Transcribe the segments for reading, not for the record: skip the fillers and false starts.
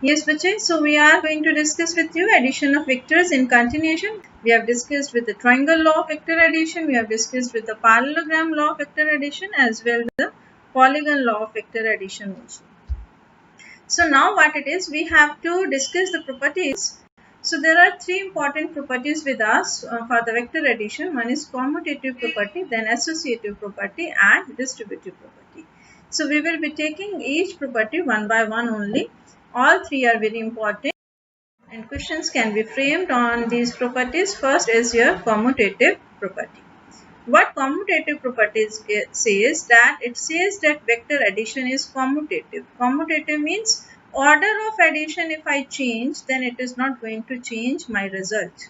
Yes, Bache. So we are going to discuss with you addition of vectors in continuation. We have discussed with the triangle law of vector addition. We have discussed with the parallelogram law of vector addition as well the polygon law of vector addition also. So now what it is, we have to discuss the properties. So there are three important properties with us for the vector addition. One is commutative property, then associative property and distributive property. So we will be taking each property one by one only. All three are very important and questions can be framed on these properties. First is your commutative property. What commutative properties says that it says that vector addition is commutative. Commutative means order of addition if I change, then it is not going to change my result.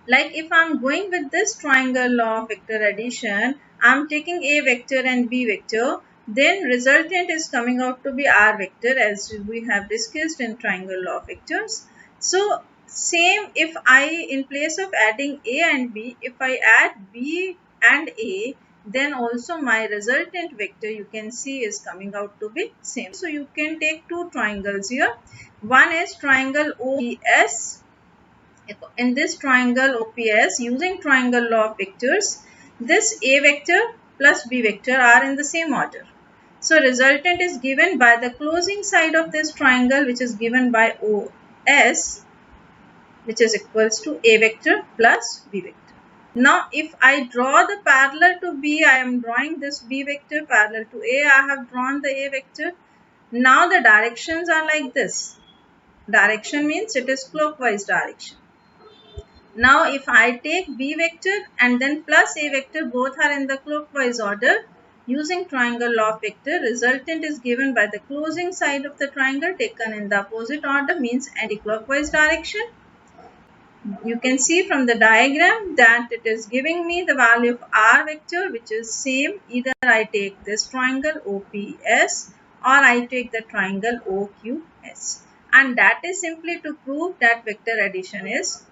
Like if I'm going with this triangle law of vector addition, I'm taking A vector and B vector, then resultant is coming out to be R vector as we have discussed in triangle law of vectors. So same if I, in place of adding A and B, if I add B and A, then also my resultant vector you can see is coming out to be same. So you can take two triangles here. One is triangle OPS. In this triangle OPS, using triangle law of vectors, this A vector plus B vector are in the same order. So resultant is given by the closing side of this triangle, which is given by OS, which is equals to A vector plus B vector. Now if I draw the parallel to B, I am drawing this B vector parallel to A, I have drawn the A vector. Now the directions are like this. Direction means it is clockwise direction. Now if I take B vector and then plus A vector, both are in the clockwise order. Using triangle law of vector, resultant is given by the closing side of the triangle taken in the opposite order, means anti-clockwise direction. You can see from the diagram that it is giving me the value of R vector, which is same. Either I take this triangle OPS or I take the triangle OQS. And that is simply to prove that vector addition is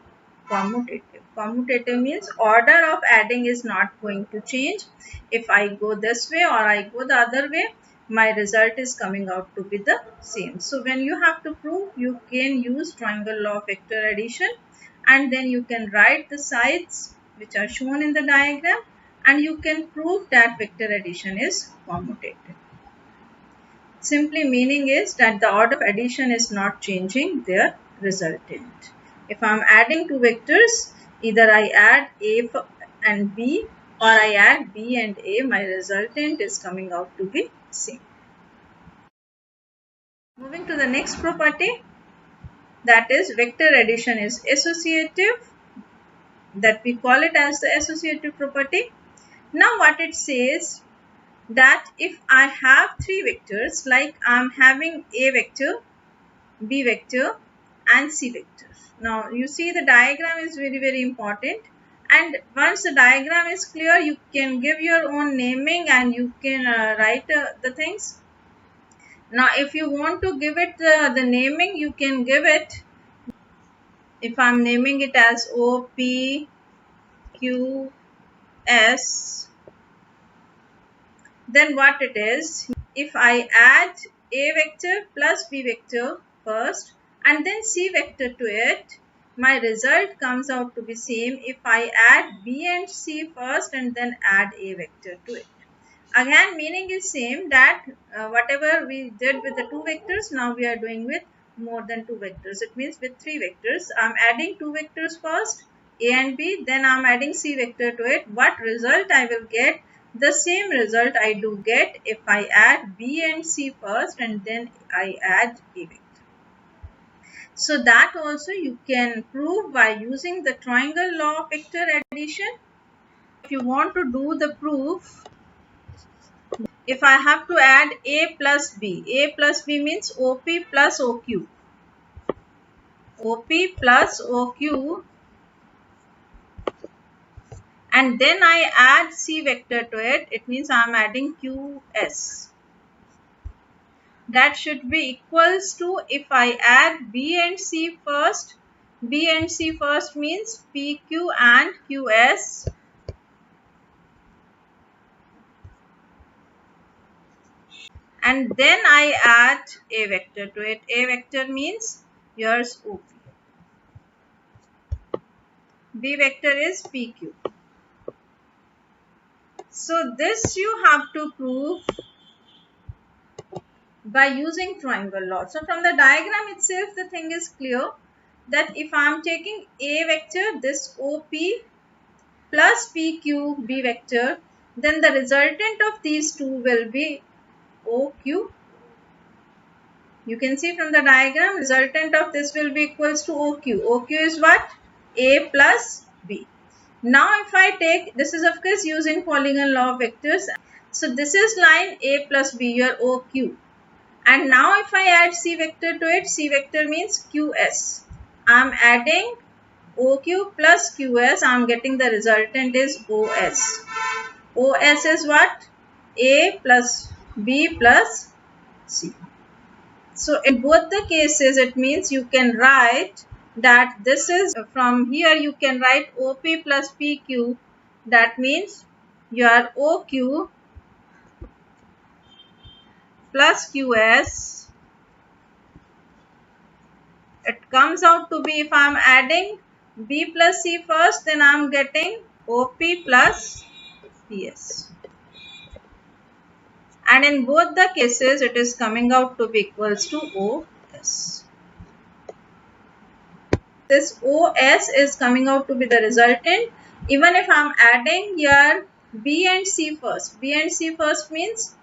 commutative. Commutative means order of adding is not going to change. If I go this way or I go the other way, my result is coming out to be the same. So when you have to prove, you can use triangle law of vector addition, and then you can write the sides which are shown in the diagram, and you can prove that vector addition is commutative. Simply meaning is that the order of addition is not changing their resultant. If I am adding two vectors, either I add A and B or I add B and A, my resultant is coming out to be same. Moving to the next property, that is vector addition is associative, that we call it as the associative property. Now what it says, that if I have three vectors, like I am having A vector, B vector and C vector. Now you see the diagram is very important, and once the diagram is clear, you can give your own naming and you can write the things. Now if you want to give it the naming, you can give it. If I am naming it as O, P, Q, S, then what it is, if I add A vector plus B vector first and then C vector to it, my result comes out to be same if I add B and C first and then add A vector to it. Again, meaning is same, that whatever we did with the two vectors, now we are doing with more than two vectors. It means with three vectors, I am adding two vectors first, A and B, then I am adding C vector to it. What result I will get? The same result I do get if I add B and C first and then I add A vector. So that also you can prove by using the triangle law of vector addition. If you want to do the proof, if I have to add A plus B means OP plus OQ. OP plus OQ, and then I add C vector to it, it means I am adding QS. That should be equals to, if I add B and C first means PQ and QS. and then I add a vector to it. A vector means here's OP. B vector is PQ. So this you have to prove by using triangle law. So from the diagram itself, the thing is clear that if I am taking A vector, this OP plus PQ B vector, then the resultant of these two will be OQ. You can see from the diagram, resultant of this will be equals to OQ. OQ is what? A plus B. Now if I take, this is of course using polygon law of vectors. So this is line A plus B, your OQ. And now if I add C vector to it, C vector means QS. I am adding OQ plus QS, I am getting the resultant is OS. OS is what? A plus B plus C. So in both the cases, it means you can write that this is, from here you can write OP plus PQ. That means your OQ plus QS, it comes out to be, if I am adding B plus C first, then I am getting OP plus PS. And in both the cases, it is coming out to be equals to OS. This OS is coming out to be the resultant. Even if I am adding here B and C first. B and C first means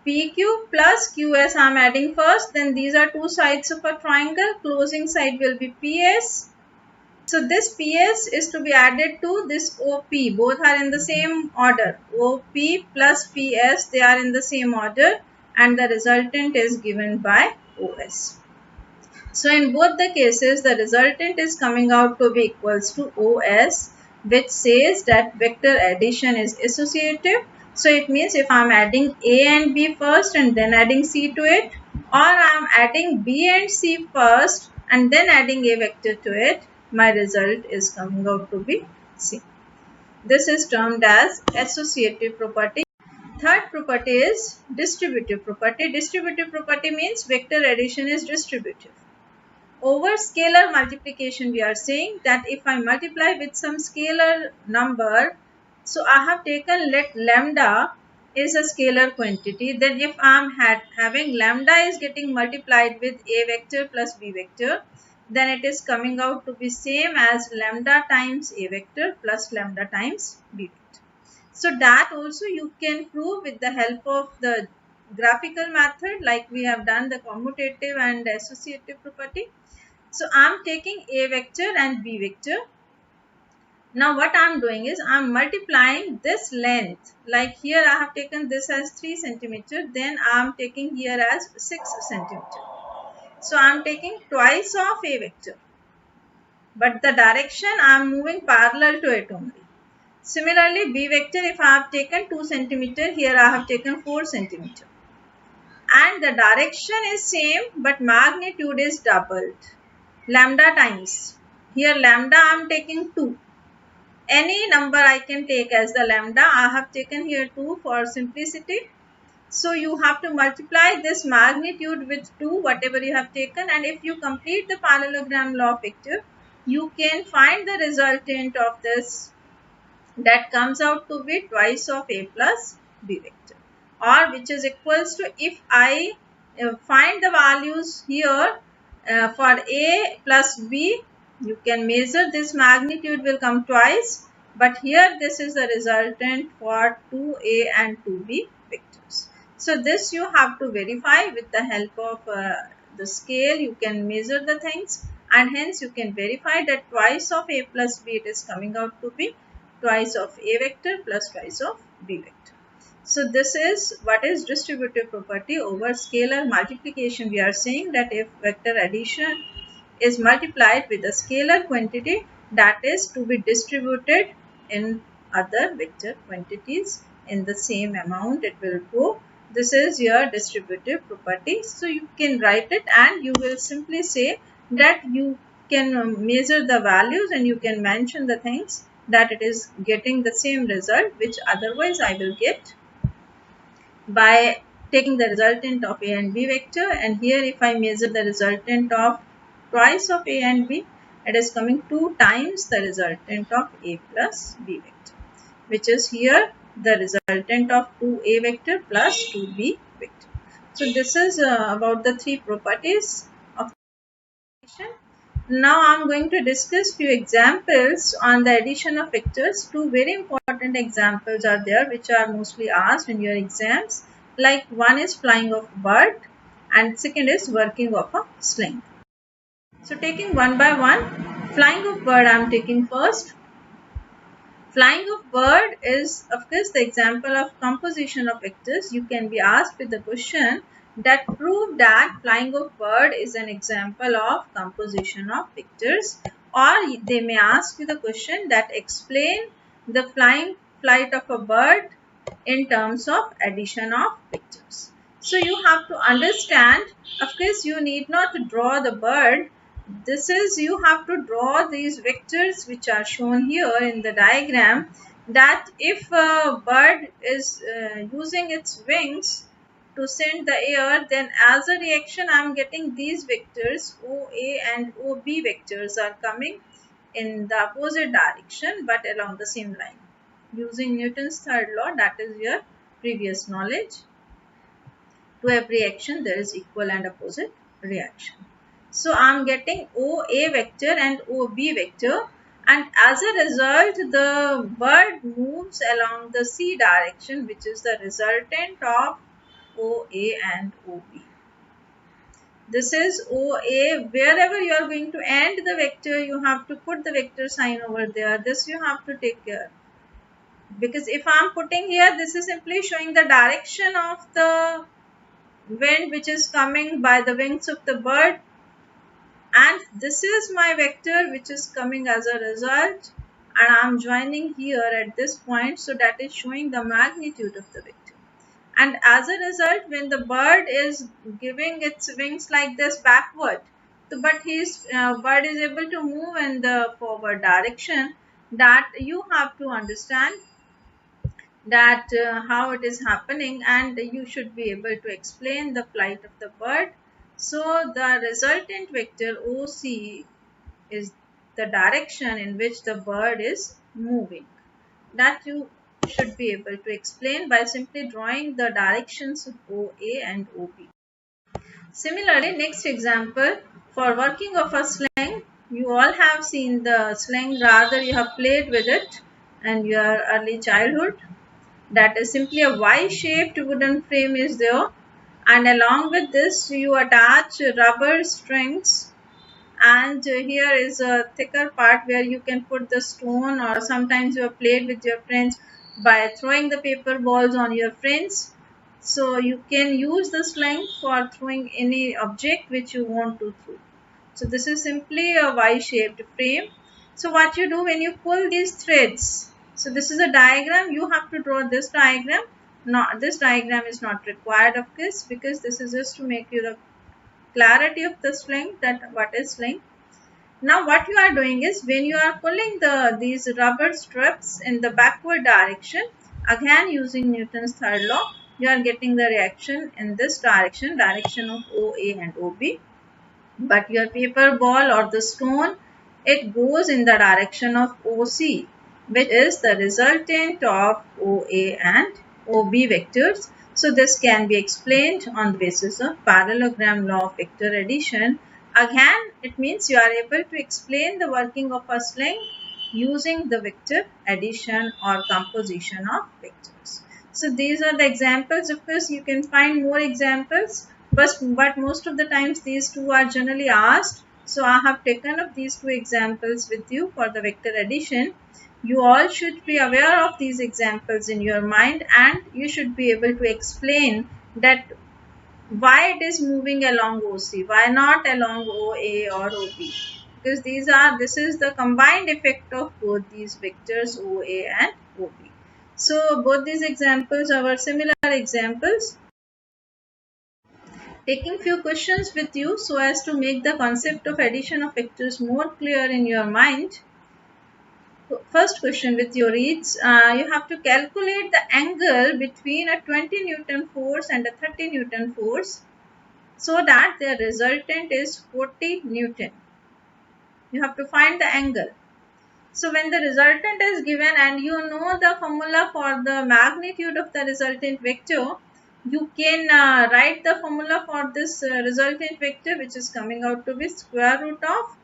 PQ plus QS I am adding first. Then these are two sides of a triangle. Closing side will be PS. So this PS is to be added to this OP. Both are in the same order. OP plus PS, they are in the same order. And the resultant is given by OS. So in both the cases, the resultant is coming out to be equals to OS, which says that vector addition is associative. So it means if I am adding A and B first and then adding C to it, or I am adding B and C first and then adding A vector to it, my result is coming out to be C. This is termed as associative property. Third property is distributive property. Distributive property means vector addition is distributive. Over scalar multiplication, we are saying that if I multiply with some scalar number, so I have taken, let lambda is a scalar quantity, then if I am having lambda is getting multiplied with A vector plus B vector, then it is coming out to be same as lambda times A vector plus lambda times B vector. So that also you can prove with the help of the graphical method, like we have done the commutative and associative property. So I am taking A vector and B vector. Now what I am doing is I am multiplying this length. Like here I have taken this as 3 centimeter. Then I am taking here as 6 centimeter. So I am taking twice of A vector. But the direction I am moving parallel to it only. Similarly B vector, if I have taken 2 centimeter, here I have taken 4 centimeter. And the direction is same but magnitude is doubled. Lambda times. Here lambda I am taking 2. Any number I can take as the lambda. I have taken here 2 for simplicity. So you have to multiply this magnitude with 2, whatever you have taken. And if you complete the parallelogram law of vector, you can find the resultant of this. That comes out to be twice of A plus B vector. Or which is equals to, if I find the values here, for A plus B, you can measure this magnitude will come twice, but here this is the resultant for 2A and 2B vectors. So this you have to verify with the help of the scale. You can measure the things and hence you can verify that twice of A plus B, it is coming out to be twice of A vector plus twice of B vector. So this is what is distributive property over scalar multiplication. We are saying that if vector addition is multiplied with a scalar quantity, that is to be distributed in other vector quantities in the same amount, it will go. This is your distributive property. So you can write it and you will simply say that you can measure the values and you can mention the things that it is getting the same result which otherwise I will get by taking the resultant of A and B vector, and here if I measure the resultant of twice of A and B, it is coming 2 times the resultant of A plus B vector, which is here the resultant of 2A vector plus 2B vector. So this is about the 3 properties of addition. Now I am going to discuss few examples on the addition of vectors. 2 very important examples are there which are mostly asked in your exams. Like one is flying of a bird and second is working of a sling. So taking one by one, flying of bird I am taking first. Flying of bird is of course the example of composition of vectors. You can be asked with the question that prove that flying of bird is an example of composition of vectors, or they may ask you the question that explain the flight of a bird in terms of addition of vectors. So you have to understand, of course you need not draw the bird. This is, you have to draw these vectors which are shown here in the diagram, that if a bird is using its wings to send the air, then as a reaction I am getting these vectors OA and OB vectors are coming in the opposite direction but along the same line. Using Newton's third law, that is your previous knowledge, to every action there is equal and opposite reaction. So I am getting OA vector and OB vector, and as a result the bird moves along the C direction, which is the resultant of OA and OB. This is OA. Wherever you are going to end the vector, you have to put the vector sign over there. This you have to take care. Because if I am putting here, this is simply showing the direction of the wind which is coming by the wings of the bird, and this is my vector which is coming as a result, and I am joining here at this point, so that is showing the magnitude of the vector. And as a result, when the bird is giving its wings like this backward, but his bird is able to move in the forward direction, that you have to understand that how it is happening, and you should be able to explain the flight of the bird. So the resultant vector OC is the direction in which the bird is moving. That you should be able to explain by simply drawing the directions of OA and OB. Similarly, next example, for working of a sling, you all have seen the sling, rather you have played with it in your early childhood. That is simply a Y-shaped wooden frame is there, and along with this you attach rubber strings, and here is a thicker part where you can put the stone, or sometimes you have played with your friends by throwing the paper balls on your friends. So you can use the sling for throwing any object which you want to throw. So this is simply a Y-shaped frame. So what you do when you pull these threads, so this is a diagram, you have to draw this diagram. Not this diagram is not required of course, because this is just to make you the clarity of the sling, that what is sling. Now what you are doing is, when you are pulling these rubber strips in the backward direction, again using Newton's third law, you are getting the reaction in this direction, direction of OA and OB. But your paper ball or the stone, it goes in the direction of OC, which is the resultant of OA and OB vectors. So this can be explained on the basis of parallelogram law of vector addition. Again, it means you are able to explain the working of a sling using the vector addition or composition of vectors. So these are the examples. Of course, you can find more examples, but most of the times these two are generally asked. So I have taken up these two examples with you for the vector addition. You all should be aware of these examples in your mind, and you should be able to explain that why it is moving along OC, why not along OA or OB, because this is the combined effect of both these vectors OA and OB. So both these examples are similar examples. Taking few questions with you so as to make the concept of addition of vectors more clear in your mind. first question with your reads, you have to calculate the angle between a 20 Newton force and a 30 Newton force so that the resultant is 40 Newton. You have to find the angle. So when the resultant is given and you know the formula for the magnitude of the resultant vector, you can write the formula for this resultant vector, which is coming out to be square root of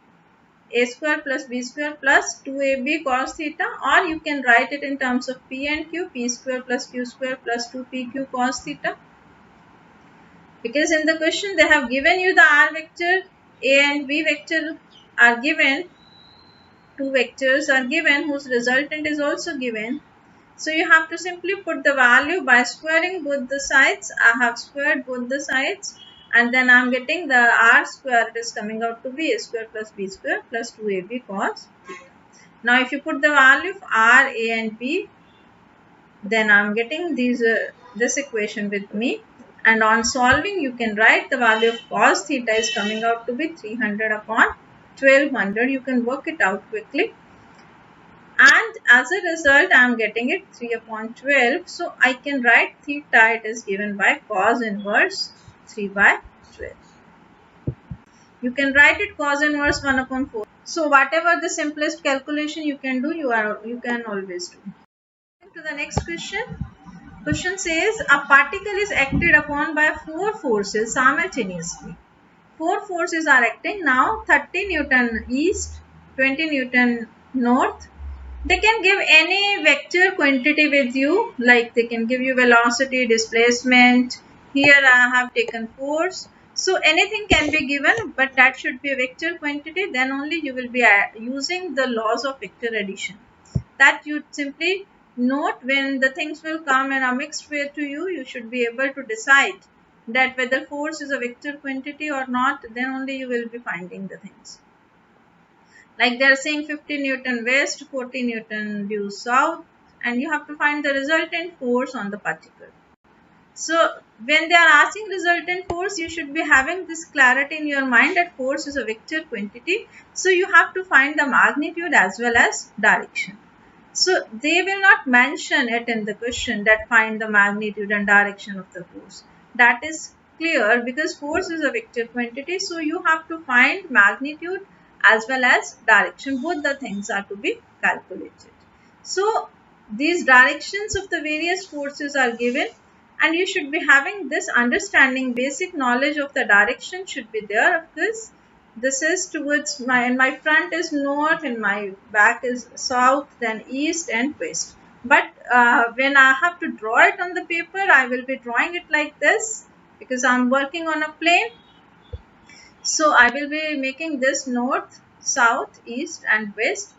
a square plus b square plus 2ab cos theta, or you can write it in terms of p and q, p square plus q square plus 2pq cos theta. Because in the question they have given you the r vector, a and b vector are given, two vectors are given whose resultant is also given. So you have to simply put the value by squaring both the sides. I have squared both the sides, and then I am getting the r square. It is coming out to be a square plus b square plus 2ab cos theta. Now if you put the value of r, a and b, then I am getting this equation with me, and on solving you can write the value of cos theta is coming out to be 300 upon 1200. You can work it out quickly. And as a result I am getting it 3 upon 12. So I can write theta, it is given by cos inverse 3 by 12. You can write it cos inverse 1 upon 4. So whatever the simplest calculation you can do, you can always do. To the next question. Question says a particle is acted upon by 4 forces simultaneously. 4 forces are acting now, 30 Newton east, 20 Newton north. They can give any vector quantity with you, like they can give you velocity, displacement. Here I have taken force. So anything can be given, but that should be a vector quantity. Then only you will be using the laws of vector addition. That you simply note when the things will come in a mixed way to you, you should be able to decide that whether force is a vector quantity or not. Then only you will be finding the things. Like they are saying 50 Newton west, 40 Newton due south, and you have to find the resultant force on the particle. So when they are asking resultant force, you should be having this clarity in your mind that force is a vector quantity. So you have to find the magnitude as well as direction. So they will not mention it in the question that find the magnitude and direction of the force. That is clear because force is a vector quantity. So you have to find magnitude as well as direction. Both the things are to be calculated. So these directions of the various forces are given, and you should be having this understanding, basic knowledge of the direction should be there. Of course, this is towards my front is north and my back is south, then east and west. But when I have to draw it on the paper, I will be drawing it like this because I am working on a plane. So I will be making this north, south, east and west.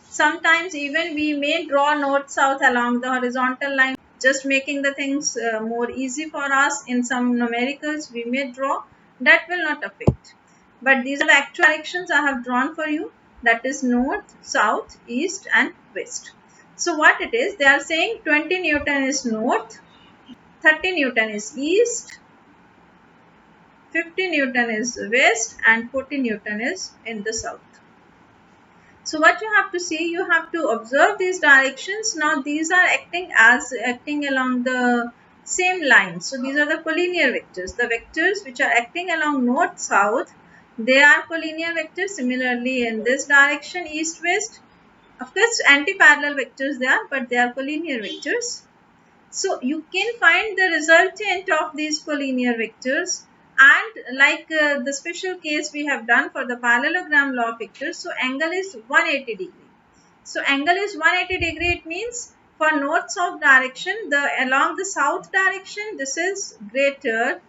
Sometimes even we may draw north, south along the horizontal line, just making the things more easy for us. In some numericals we may draw, that will not affect. But these are the actual directions I have drawn for you, that is north, south, east and west. So what it is, they are saying 20 Newton is north, 30 Newton is east, 50 Newton is west and 40 Newton is in the south. So what you have to see, you have to observe these directions. Now these are acting along the same line. So these are the collinear vectors. The vectors which are acting along north, south, they are collinear vectors. Similarly in this direction, east, west, of course anti-parallel vectors they are, but they are collinear vectors. So you can find the resultant of these collinear vectors, and like the special case we have done for the parallelogram law of vectors. So angle is 180 degree. So angle is 180 degree. It means for north-south direction, along the south direction, this is greater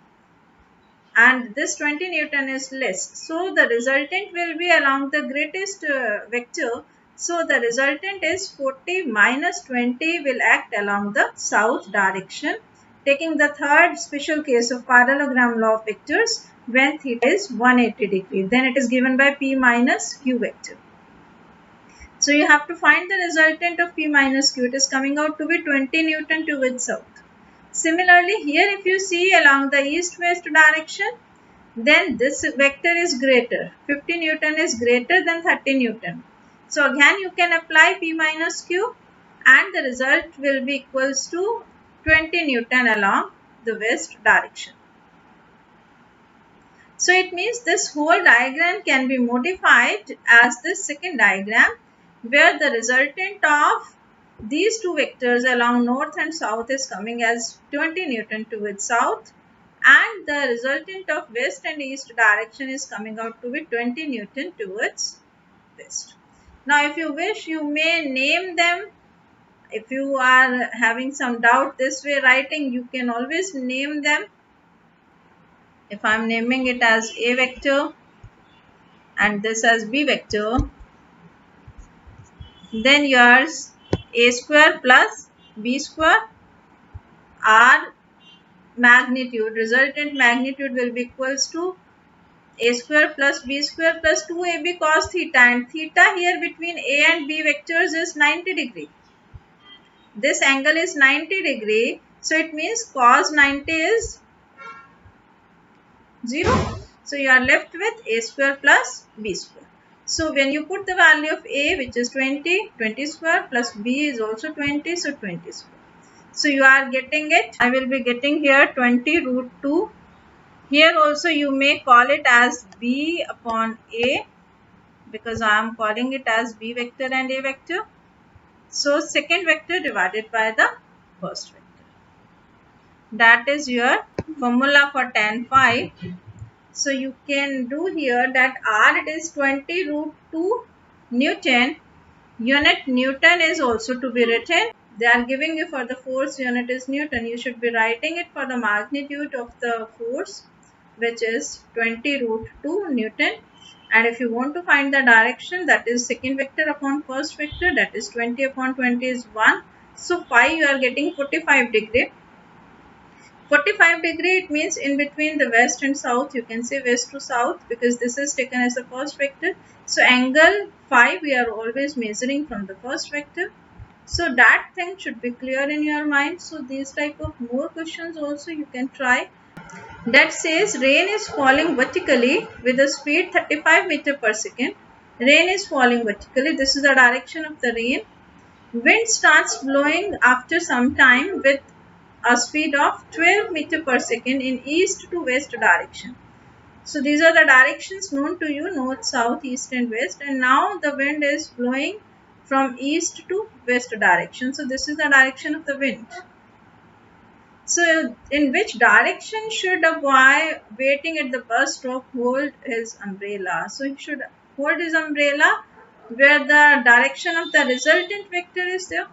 and this 20 Newton is less. So the resultant will be along the greatest vector. So the resultant is 40 minus 20 will act along the south direction. Taking the third special case of parallelogram law of vectors, when theta is 180 degree, then it is given by P minus Q vector. So you have to find the resultant of P minus Q. It is coming out to be 20 Newton towards south. Similarly, here if you see along the east-west direction, then this vector is greater. 50 Newton is greater than 30 Newton. So again you can apply P minus Q and the result will be equals to 20 Newton along the west direction. So it means this whole diagram can be modified as this second diagram, where the resultant of these two vectors along north and south is coming as 20 Newton towards south, and the resultant of west and east direction is coming out to be 20 Newton towards west. Now if you wish, you may name them. If you are having some doubt this way writing, you can always name them. If I am naming it as A vector and this as B vector, then yours A square plus B square R magnitude, resultant magnitude will be equals to A square plus B square plus 2AB cos theta, and theta here between A and B vectors is 90 degree. This angle is 90 degree, so it means cos 90 is 0. So you are left with A square plus B square. So when you put the value of A, which is 20, 20 square plus B is also 20, so 20 square. So you are getting it. I will be getting here 20 root 2. Here also you may call it as B upon A, because I am calling it as B vector and A vector. So second vector divided by the first vector. That is your formula for tan phi. So you can do here that R, it is 20 root 2 Newton. Unit Newton is also to be written. They are giving you for the force unit is Newton. You should be writing it for the magnitude of the force, which is 20 root 2 Newton. And if you want to find the direction, that is second vector upon first vector, that is 20 upon 20 is 1. So phi you are getting 45 degree. 45 degree, it means in between the west and south. You can say west to south because this is taken as the first vector. So angle phi we are always measuring from the first vector. So that thing should be clear in your mind. So these type of more questions also you can try. That says rain is falling vertically with a speed 35 meter per second. Rain is falling vertically. This is the direction of the rain. Wind starts blowing after some time with a speed of 12 meter per second in east to west direction. So these are the directions known to you, north, south, east and west, and now the wind is blowing from east to west direction. So this is the direction of the wind. So in which direction should a boy waiting at the bus stop hold his umbrella? So he should hold his umbrella where the direction of the resultant vector is there.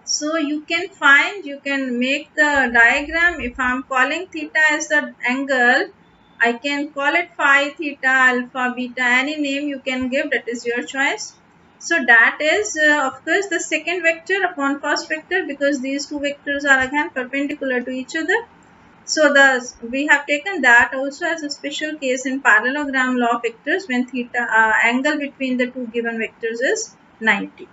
So you can make the diagram. If I am calling theta as the angle, I can call it phi, theta, alpha, beta, any name you can give, that is your choice. So that is of course the second vector upon first vector, because these two vectors are again perpendicular to each other. So we have taken that also as a special case in parallelogram law of vectors when theta angle between the two given vectors is 90.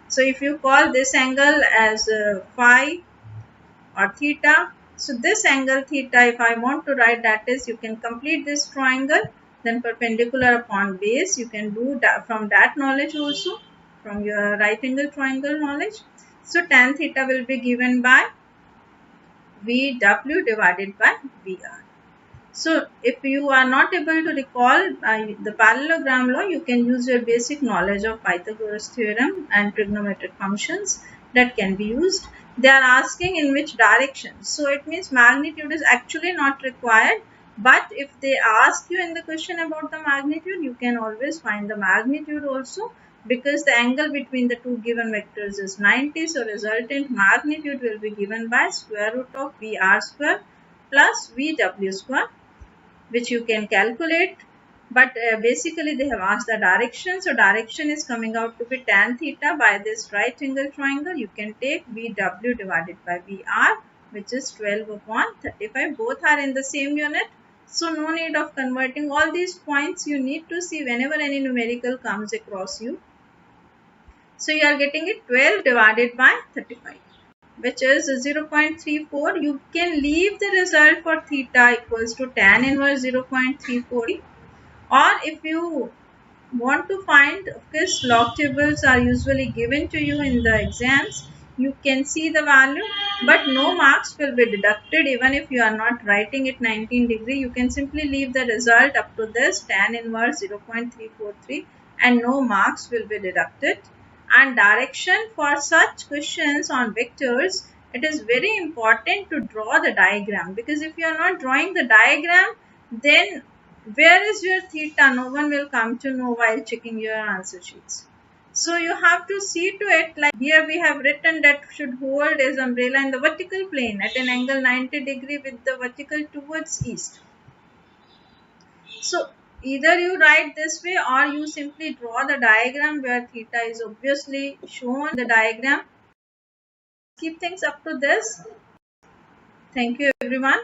So if you call this angle as phi or theta, so this angle theta, if I want to write, that is, you can complete this triangle, then perpendicular upon base, you can do that from that knowledge also, from your right angle triangle knowledge. So tan theta will be given by VW divided by VR. So if you are not able to recall the parallelogram law, you can use your basic knowledge of Pythagoras theorem and trigonometric functions that can be used. They are asking in which direction. So it means magnitude is actually not required. But if they ask you in the question about the magnitude, you can always find the magnitude also, because the angle between the two given vectors is 90. So resultant magnitude will be given by square root of VR square plus VW square, which you can calculate. But basically they have asked the direction. So direction is coming out to be tan theta by this right angle triangle. You can take VW divided by VR, which is 12 upon 35. Both are in the same unit. So no need of converting. All these points you need to see whenever any numerical comes across you. So you are getting it 12 divided by 35, which is 0.34. You can leave the result for theta equals to tan inverse 0.34. Or if you want to find, because log tables are usually given to you in the exams, you can see the value, but no marks will be deducted even if you are not writing it 19 degree. You can simply leave the result up to this tan inverse 0.343 and no marks will be deducted. And direction for such questions on vectors, it is very important to draw the diagram, because if you are not drawing the diagram, then where is your theta? No one will come to know while checking your answer sheets. So you have to see to it, like here we have written that should hold as umbrella in the vertical plane at an angle 90 degree with the vertical towards east. So either you write this way or you simply draw the diagram where theta is obviously shown the diagram. Keep things up to this. Thank you everyone.